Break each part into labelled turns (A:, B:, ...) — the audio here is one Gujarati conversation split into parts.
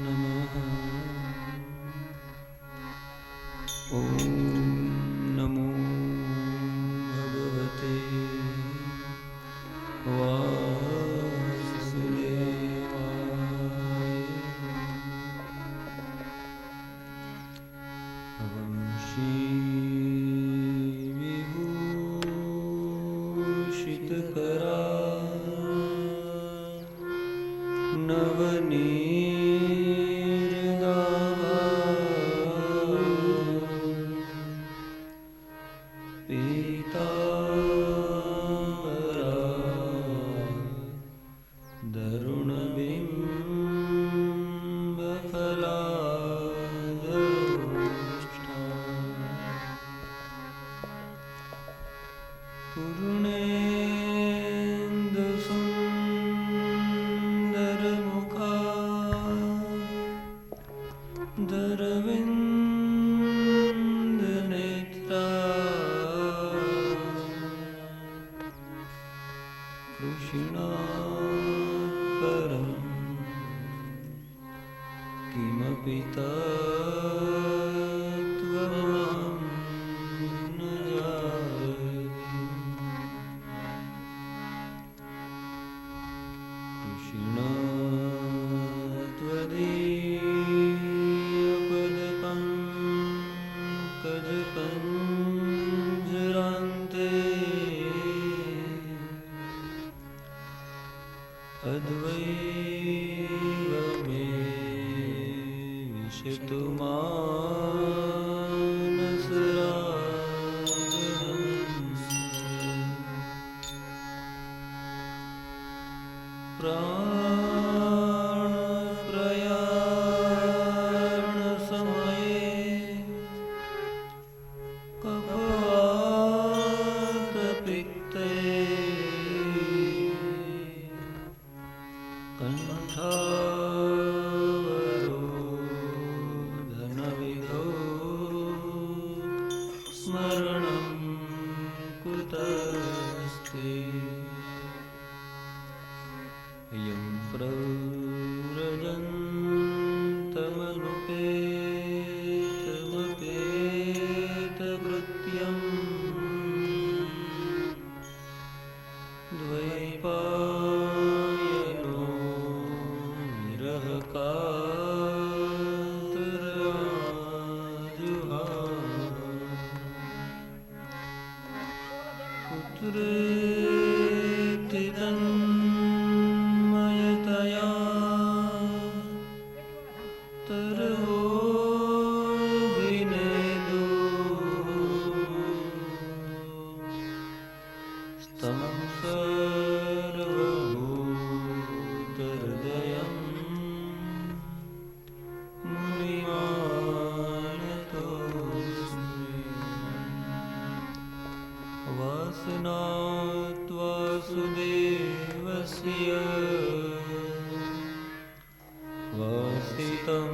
A: नमः। ॐ नमो भगवते वासुदेवाय। वंशी विभूषितकरा नवनीरदाभा पीताम्बरा दरुणबिम्बफलाधरोष्ठा पूर्णेन्दुसुन्दरमुखा दरविन्दनेत्रा कृष्णात् परं किमपि तत्त्वमहं न जाने। कृष्ण त्वदीयपदपङ्कजपञ्जरान्ते अद्वैव मे विशतु मानसराजहंस। प्राणप्रयाणसमये कफवातपित्ते कण्ठावरोधनविधौ स्मरणं कुतस्ते। यं प्रव्रजन्तमनुपेतमपेतकृत्यं द्वैपायनो विरहकातराजुहा। पुत्रेति तन्मयतया तरवोऽभिनेदो स्तं सर्वभूतहृदयं मुनिमानतोऽस्मि। वासनात् वासुदेवस्य वासितं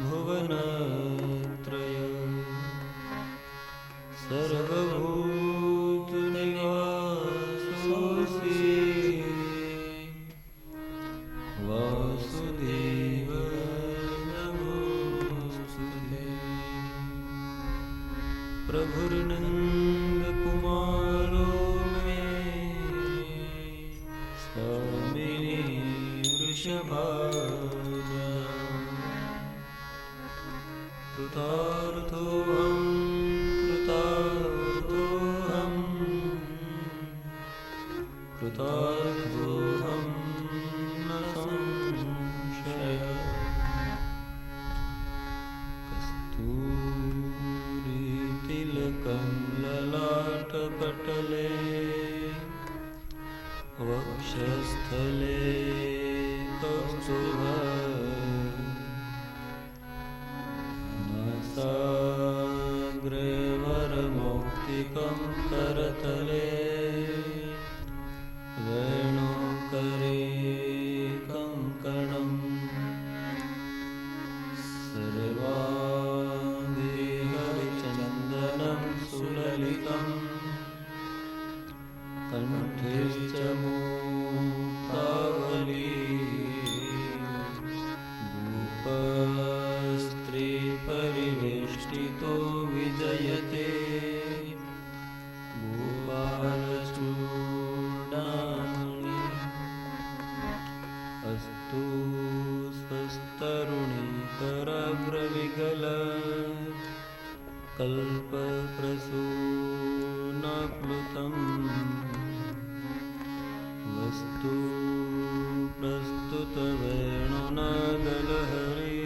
A: भुवनत्रयं सर्वभूतनिवासोऽसि वासुदेव नमोस्तुते। प्रभुर्नन्दकुमारो मे स्वामिनी वृषभानुजा। कृतार्थोऽहं कृतार्थोऽहं कृतार्थोऽहं न संशयः। कस्तूरितिलकं ललाटपटले वक्षस्थले कौस्तुभः नासाग्रे वरमौक्तिकं करतले वेणुकरे कङ्कणम् सर्वाङ्गे हरिचन्दनं सुललितं कण्ठे च मुक्तावली स्वस्तरुणीकराग्रविगल कल्पप्रसूनाप्लुतम् वस्तु प्रस्तुतवेणुनादलहरी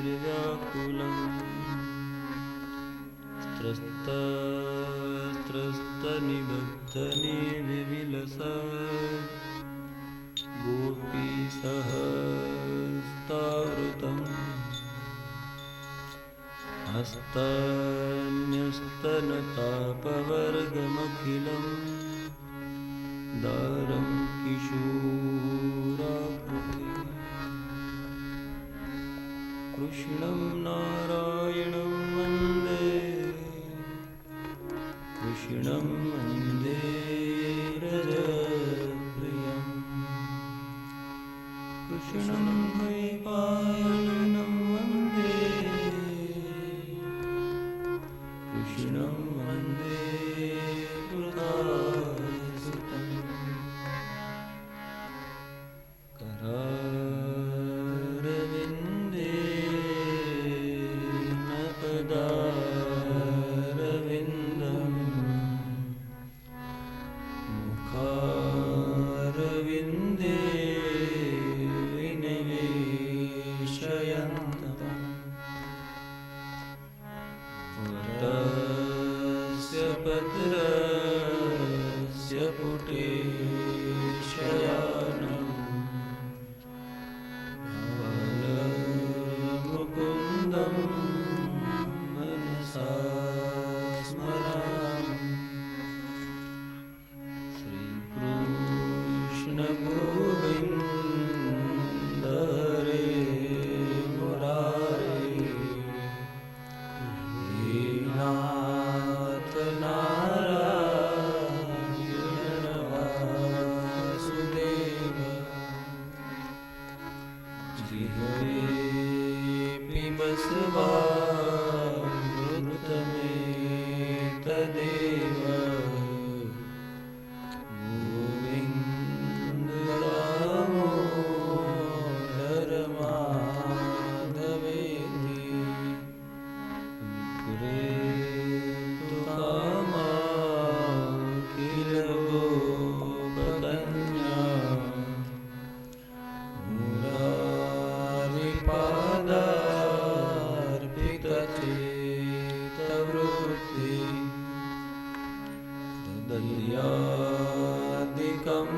A: निर्वाणनिर्व्याकुलम् त्रस्तनिबद्धनिविलसा गोपीसहस्तावृतम् हस्तान्यस्तनतापवर्गमखिलम् दारं किशोराकृति कृष्णं नारायणं वन्दे कृष्णं वन्दे रजप्रियम् कृष्णं द्वैपायनं वन्दे कृष्णं वन्दे कृतासुतम् करारविन्देन पदारविन्दम् मुखारविन्दे विनिवेशयन्तम् वटस्य पत्रस्य पुटे शयानम् बालमुकुन्दं मनसा स्मरामि श्रीकृष्ण गोविन्द हरे मुरारे हे नाथ नारायण वासुदेव जिह्वे पिबस्वामृतमेतदेव गोविन्द दामोदर माधवेति विक्रेतु कामाखिल गोपकन्या मुरारिपादार्पितचेतवृत्ति दद्यादिकं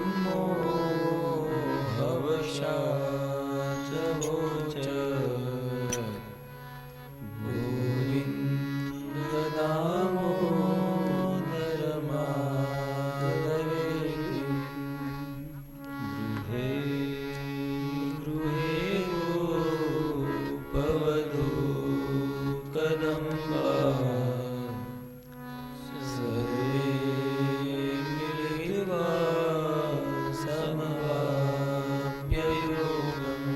A: मोहवशाचवोच गोविन्द दामोदर माधवेति गृहे गृहे गोपवधू कदम्बा सरे मिलित्वा समवाप्ययोगम्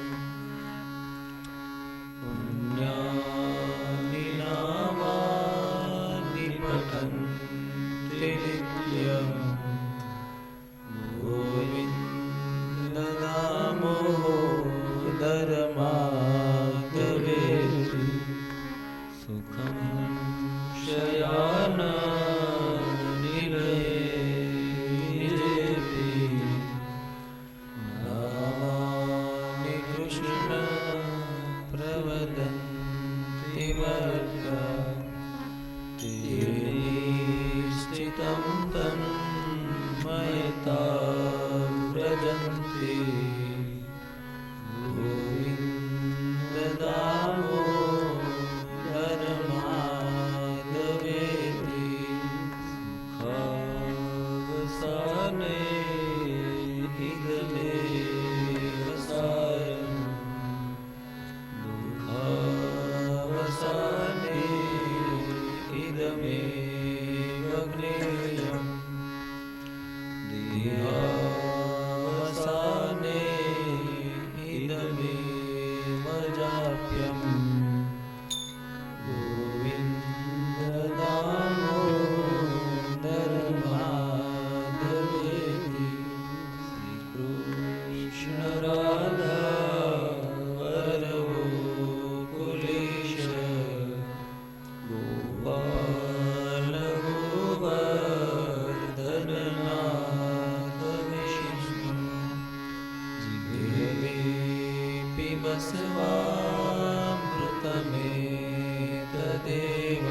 A: स्वामृतमेतदेव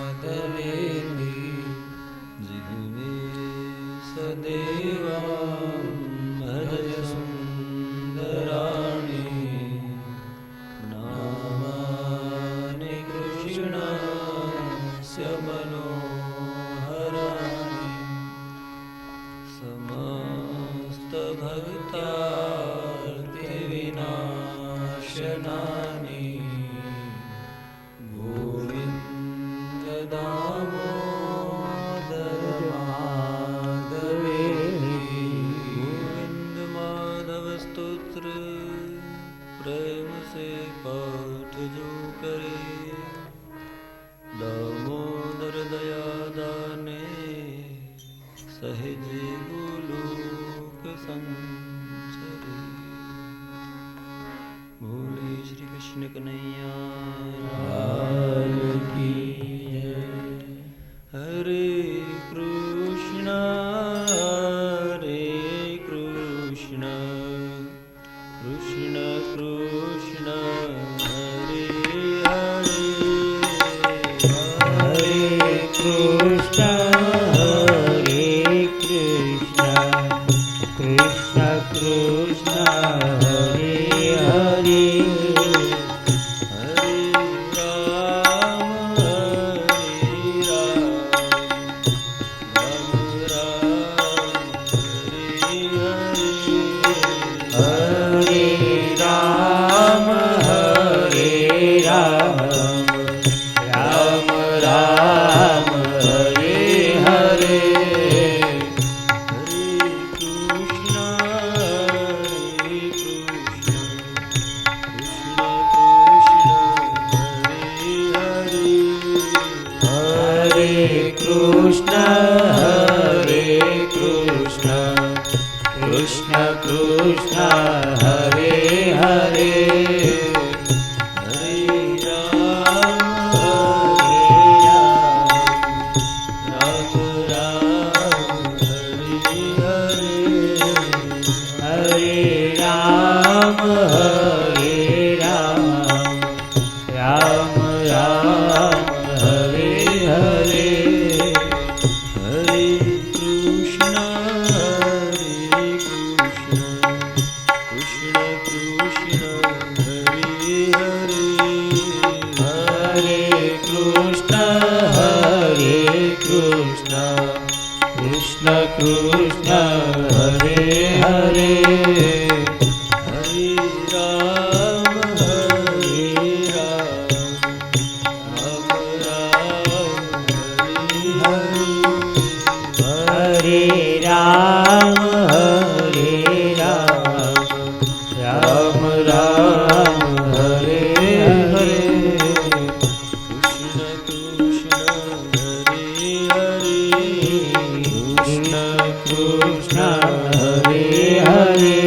A: गोविन्ददामोदरमाधवेति जिह्वे सदेवा भज सुन्दराणि नामानि कृष्णस्य मनोहराणि समस्तभक्तार्तिविनाशनानि गोविन्ददामोदरमाधवेति गोविन्द माधव स्तोत्र प्रेम से पाठ जो करे दामोदर दया दाने सहज गोलोक संचरे। बोले श्री कृष्ण कन्हैया लाल की जय। हरे कृष्ण कृष्ण कृष्ण हरे हरे हरे कृष्ण कृष्ण कृष्ण हरे हरे हरे राम राम हरे हरे राम राम राम हरे हरे हरे कृष्ण कृष्ण कृष्ण हरे कृष्ण कृष्ण हरे हरे हरे राम राम हरे हरे हरे राम राम हरे हरे हरे कृष्ण कृष्ण कृष्ण हरे हरे हरे कृष्ण कृष्ण कृष्ण हरे हरे हरे राम राम हरे राम राम हरे हरे कृष्ण कृष्ण हरे हरे कृष्ण कृष्ण हरे हरे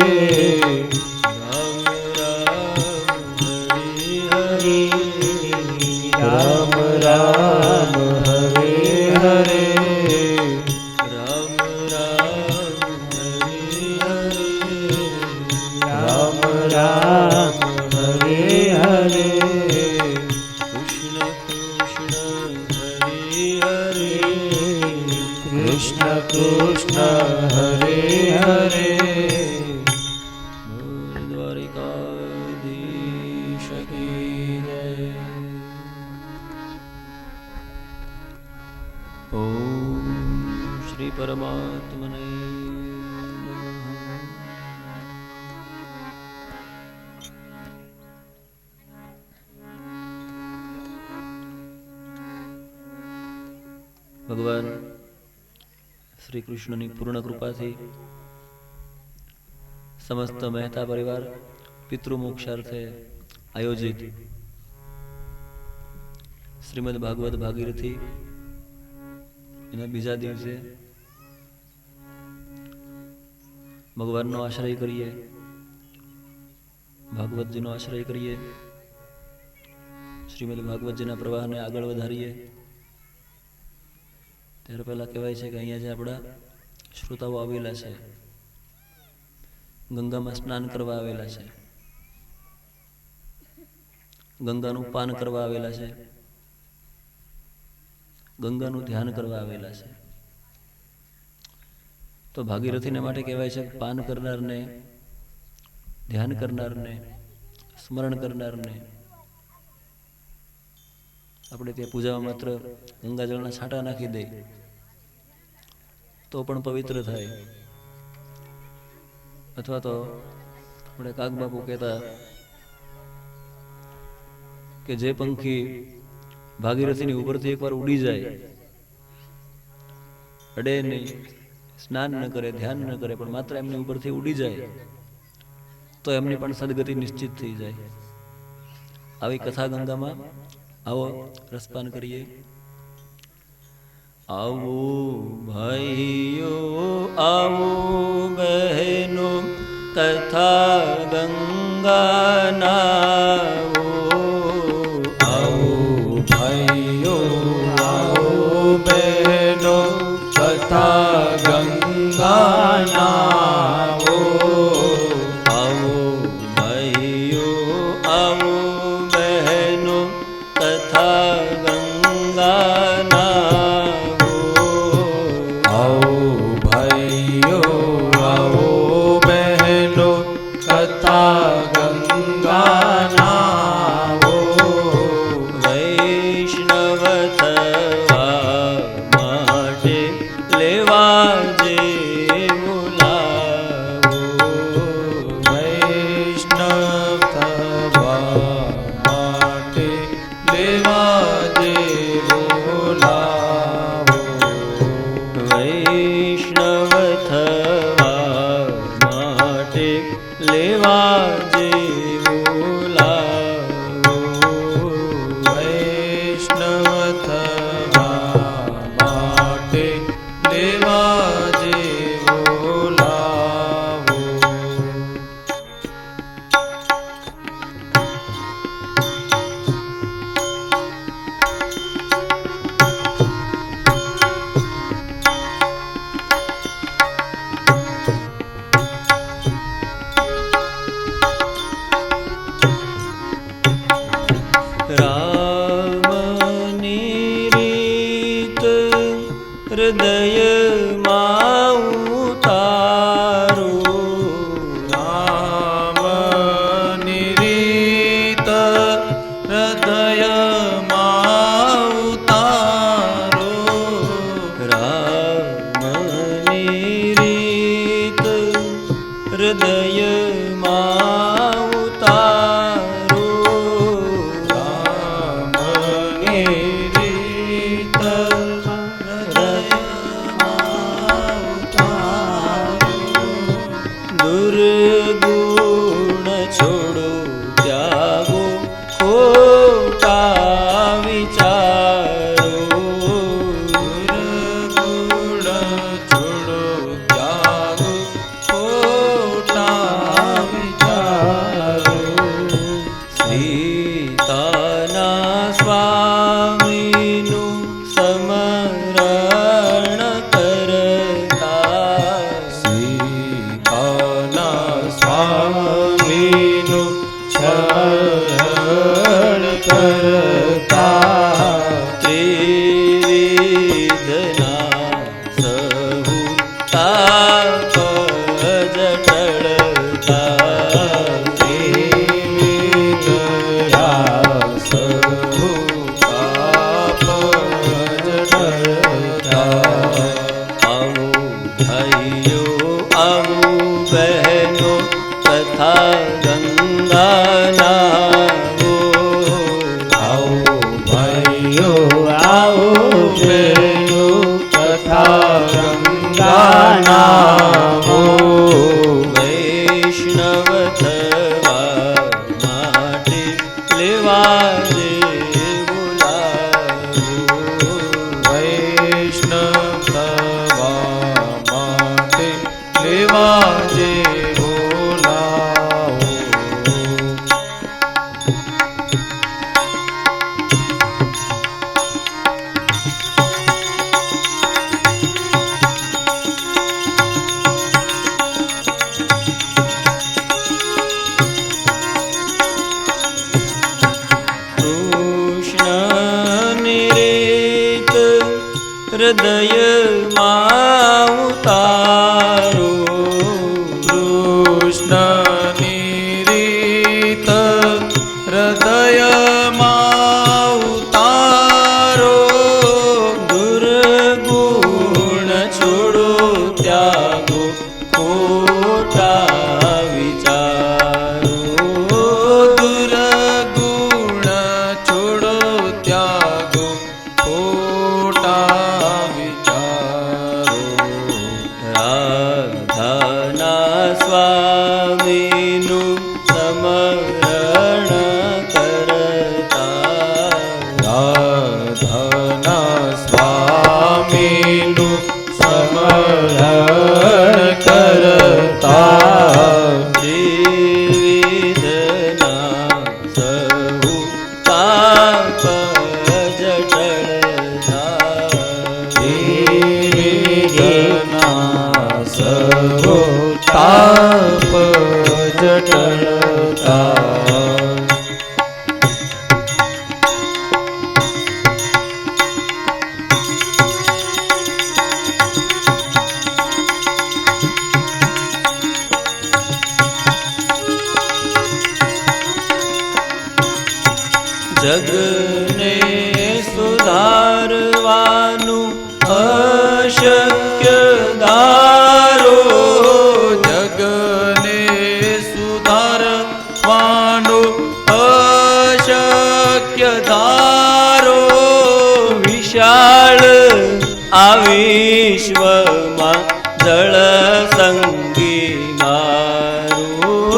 A: राम राम हरे हरे राम हरे हरे राम हरे हरे कृष्ण कृष्ण हरे हरे कृष्ण कृष्ण हरे हरे द्वारिकाधीश की जय। ओम श्री परमात्मने ભગવાન શ્રી કૃષ્ણની પૂર્ણ કૃપાથી સમસ્ત મહેતા પરિવાર પિતૃમોક્ષાર્થે આયોજિત શ્રીમદ ભાગવત ભાગીરથી એના બીજા દિવસે ભગવાનનો આશ્રય કરીએ, ભાગવતજીનો આશ્રય કરીએ, શ્રીમદ ભાગવતજીના પ્રવાહને આગળ વધારીએ ત્યારે પહેલા કહેવાય છે કે અહીંયા જે આપણા શ્રોતાઓ આવેલા છે, ગંગામાં સ્નાન કરવા આવેલા છે, ગંગાનું પાન કરવા આવેલા છે, ગંગાનું ધ્યાન કરવા આવેલા છે. તો ભાગીરથીને માટે કહેવાય છે પાન કરનારને, ધ્યાન કરનારને, સ્મરણ કરનારને આપણે ત્યાં પૂજામાં માત્ર ગંગાજળના છાંટા નાખી દે તો પણ પવિત્ર થાય. અથવા તો આપણે કાગબાપુ કહેતા કે જે પંખી ભાગીરથીની ઉપરથી એકવાર ઉડી જાય, અડે નહીં, સ્નાન ન કરે, ધ્યાન ન કરે, પણ માત્ર એમની ઉપરથી ઉડી જાય તો એમની પણ સદગતિ નિશ્ચિત થઈ જાય. આવી કથા ગંગામાં. આવો રસપાન કરીએ. આવો ભાઈઓ, આવો બહેનો, કથા ગંગાના.
B: આવો ભાઈઓ, આવો બહેનો, કથા ગંગાના.
A: આવો ભાઈઓ, આવો બહેનો, કથા ગંગાના.
B: આવો ભાઈઓ, આવો બહેનો, કથા ગંગાના.
A: વૈષ્ણવ થવા માટે લેવા જેવો લાવો.
B: વૈષ્ણવ થવા માટે લેવા જેવો લાવો.
A: વૈષ્ણવ થવા માટે લેવા જેવો લાવો.
B: વૈષ્ણવ થવા માટે લેવા જેવો લાવો.
A: રામની રીત હૃદયમાં ઉતારો.
B: રામની રીત હૃદયમાં ઉતારો.
A: રામની રીત હૃદયમાં ઉતારો.
B: રામની રીત હૃદયમાં ઉતારો.
A: દુર્ગુણ છોડો, ત્યાગો ખોટા વિચારો.
B: ગુણ છોડો, ત્યાગો ખોટા વિચારો.
A: સીતાના સ્વામીનું સ્મરણ કરતા.
B: સીતાના સ્વામીનું શરણ કરતા.
A: ત્રિવિધના સહુ તાપ જટળતા.
B: ત્રિવિધના સહુ પાપ જડતા.
A: આવો ભાઈઓ, આવો બહેનો, કથા ગંગાના.
B: આવો ભાઈઓ, આવો બહેનો, કથા ગંગાના.
A: વૈષ્ણવ થવા માટે લેવા જેવો લાવો.
B: વૈષ્ણવ થવા માટે લેવા જેવો લાવો.
A: હૃદયમાં ઉતારો.
B: કૃષ્ણની રીત હૃદયમાં ઉતારો.
A: દુર્ગુણ છોડો ત્યાગો ખોટા વિચારો.
B: દુર્ગુણ છોડો ત્યાગો ખોટા વિચારો.
A: રાધાના સ્વામીનું સમરણ કરતા.
B: રાધાના સ્વામીનું સ્મરણ કરતા.
A: ત્રિવિધના સહુ પાપ જટળતા.
B: વિવેકના સર્વો તાપ જટળતા.
A: જગને સુધારવાનું અશક્ય ધારો.
B: જગને સુધારવાનો અશક્ય ધારો.
A: વિશાળ આ વિશ્વમાં જળ સંગી મારું.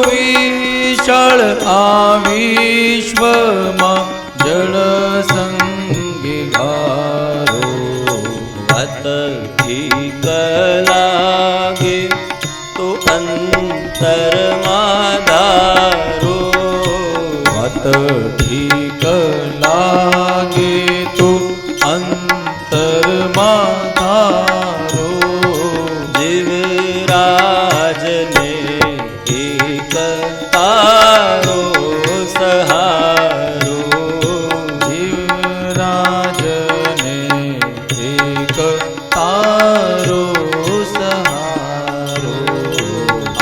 B: વિશાળ આ વિશ્વમાં જળ સંગીગારો.
A: વાત ઠીક લાગે તો અંતરમાં ધારો.
B: વાત ઠીક લાગે તો અંતરમાં ધારો.
A: જીવરાજને એક તારો સહારો.
B: જીવરાજને એક તારો સહારો.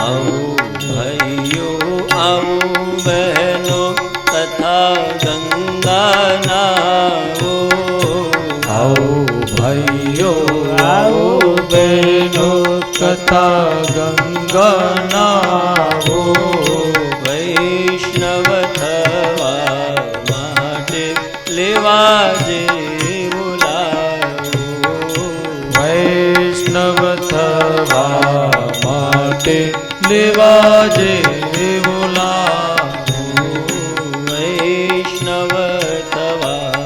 A: આવો ભાઈઓ આવો બહેનો તથા ગંગા નાવો.
B: આવો ભાઈઓ આવો બહેનો કથા ગંગા નાવો.
A: વૈષ્ણવ થવા માટે લેવા જે બોલાવો.
B: વૈષ્ણવ થવા માટે લેવા જે બોલાવો.
A: વૈષ્ણવ થવા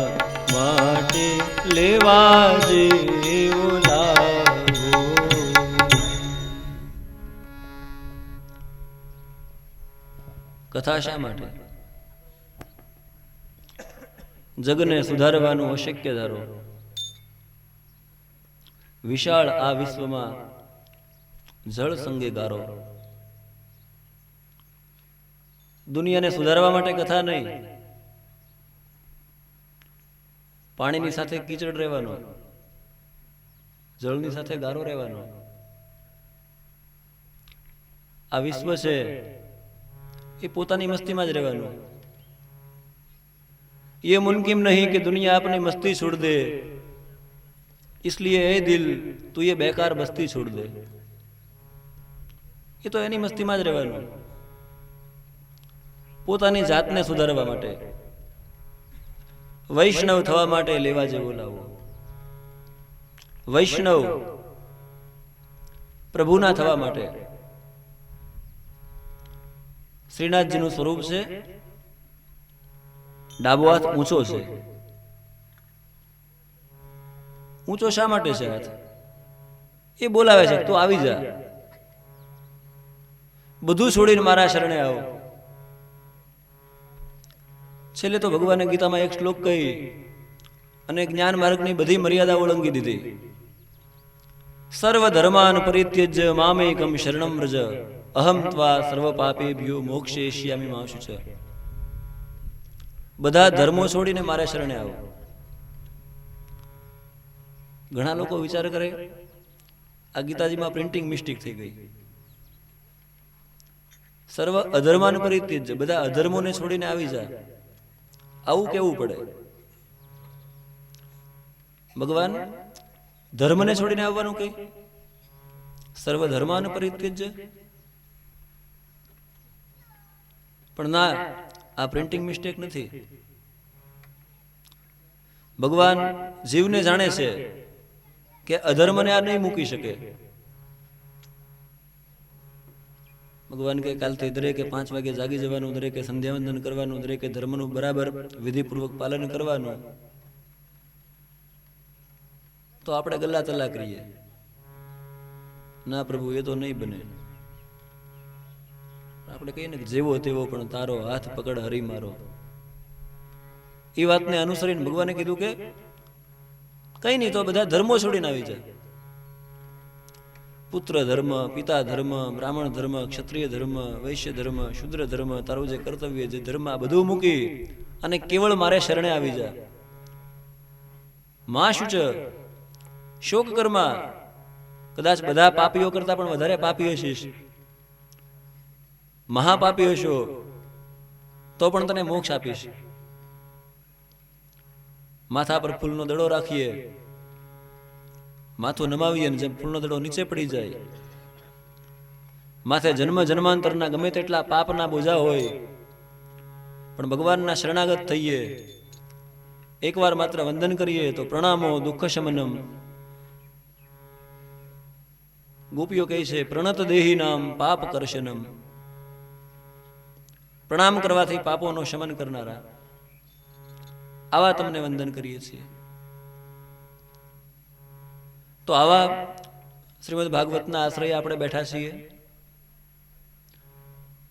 A: માટે લેવા જે બોલાવો. કથા શા માટે? જગને સુધારવાનું અશક્ય ધારો. વિશાળ આ વિશ્વમાં જળ સંગે ગારો. દુનિયાને સુધારવા માટે કથા નહીં. પાણીની સાથે કીચડ રહેવાનો, જળની સાથે ગારો રહેવાનો. આ વિશ્વ છે એ પોતાની મસ્તીમાં જ રહેવાનું. ये मुमकिन नहीं कि दुनिया अपनी मस्ती छोड़ दे, इसलिए ए दिल तू ये बेकार बस्ती छोड़ दे. એ તો એની મસ્તીમાં જ રહેવાનું. પોતાની જાતને સુધારવા માટે, વૈષ્ણવ થવા માટે લેવા જે બોલાવો. વૈષ્ણવ પ્રભુના થવા માટે. શ્રીનાથજીનું સ્વરૂપ છે ડાબો હાથ ઊંચો છે. ઊંચો શા માટે છે હાથ? એ બોલાવે છે તું આવી જા, બધું છોડીને મારા શરણે આવો. છેલ્લે તો ભગવાને ગીતામાં એક શ્લોક કહી અને જ્ઞાન માર્ગની બધી મર્યાદાઓ ઓળંગી દીધી. સર્વ ધર્માન પરિત્યજ્ય મામેકમ શરણમ વ્રજ અહમ ત્વા સર્વ પાપેભ્યો મોક્ષયિષ્યામિ મા શુચ. બધા ધર્મો છોડીને મારા શરણે આવો. ઘણા લોકો વિચાર કરે આ ગીતાજીમાં પ્રિન્ટિંગ મિસ્ટેક થઈ ગઈ. સર્વ અધર્માન પરિત્યજ્ય, બધા અધર્મોને છોડીને આવી જા, આવું કેવું પડે? ભગવાન ધર્મને છોડીને આવવાનું કઈ? સર્વ ધર્માન પરિત્યજ્ય. પણ ના, આ પ્રિન્ટિંગ મિસ્ટેક નથી. ભગવાન જીવને જાણે છે કે અધર્મને આ નહીં મૂકી શકે. ભગવાન કે કાલથી દરેકે 5 વાગે જાગી જવાનું, દરેકે સંધ્યાવંદન કરવાનું, દરેકે ધર્મનું બરાબર વિધિપૂર્વક પાલન કરવાનું. તો આપણે ગલ્લા તલ્લા કરીએ, ના પ્રભુ એ તો નહીં બને. આપણે કહીએ ને કે જેવો તેવો પણ તારો હાથ પકડ હરી મારો. એ વાતને અનુસરીને ભગવાને કીધું કે કઈ નહીં, તો બધા ધર્મો છોડીને આવી જાય. પુત્ર ધર્મ, પિતા ધર્મ, બ્રાહ્મણ ધર્મ, ક્ષત્રિય ધર્મ, વૈશ્ય ધર્મ, શુદ્ર ધર્મ, તારું જે કર્તવ્ય, જે ધર્મ, આ બધું મૂકી અને કેવળ મારે શરણે આવી જા. માં શુચ શોક કર્મા, કદાચ બધા પાપીઓ કરતા પણ વધારે પાપી હશીશ, મહાપાપી હશો, તો પણ તને મોક્ષ આપીશ. માથા પર ફૂલનો દડો રાખીએ, માથું નમાવીએ ને જેમ ફૂલનો દડો નીચે પડી જાય, માથે જન્મ જન્માંતરના ગમે તેટલા પાપના બોજા હોય, પણ ભગવાનના શરણાગત થઈએ, એકવાર માત્ર વંદન કરીએ તો પ્રણામો દુઃખ શમનમ. ગોપીઓ કહે છે પ્રણત દેહી નામ પાપ કરશનમ. પ્રણામ કરવાથી પાપોનો શમન કરનારા, આવા તમને વંદન કરીએ છીએ. તો આવા શ્રીમદ ભાગવતના આશ્રય આપણે બેઠા છીએ.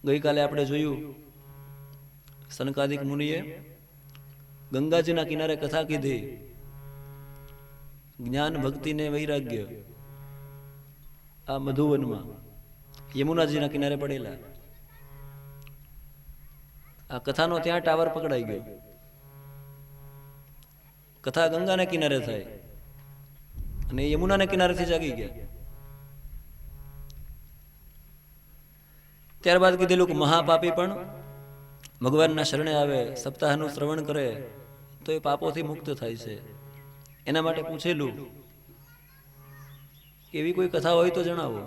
A: ગઈકાલે આપણે જોયું સનકાદિક મુનિએ ગંગાજીના કિનારે કથા કીધી, જ્ઞાન ભક્તિ ને વૈરાગ્ય. આ મધુવનમાં યમુનાજીના કિનારે પડેલા. આ કથાનો ત્યાં ટાવર પકડાઈ ગયો. કથા ગંગાના કિનારે થાય અને યમુનાના કિનારેથી જાગી ગયા. ત્યારબાદ કીધેલું કે મહાપાપી પણ ભગવાનના શરણે આવે, સપ્તાહનું શ્રવણ કરે તો એ પાપોથી મુક્ત થાય છે. એના માટે પૂછેલું એવી કોઈ કથા હોય તો જણાવો.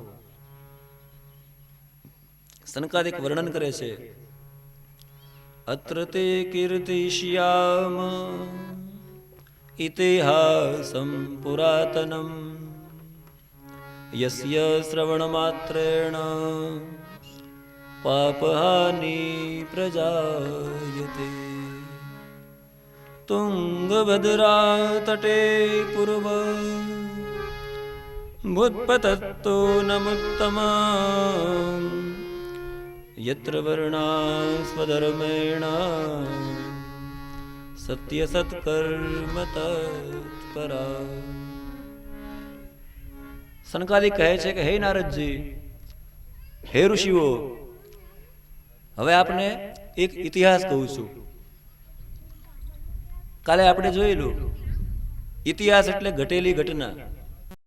A: સનકાદિક વર્ણન કરે છે, અત્ર તે કીર્તિષ્યામ ઇતિહાસં પુરાતનમ યસ્ય શ્રવણ માત્રેણ પાપહાનિ પ્રજાયતે. તુંગભદ્રા તટે પૂર્વ ભૂત્પતત્તો નમુત્તમં યત્ર વર્ણા સ્વધર્મેણ સત્ય સત્કર્મ તત્પરા. સનકાદિક કહે છે કે હે નારદજી, હે ઋષિઓ, હવે આપને એક ઇતિહાસ કહું છું. કાલે આપણે જોયેલું ઇતિહાસ એટલે ઘટેલી ઘટના.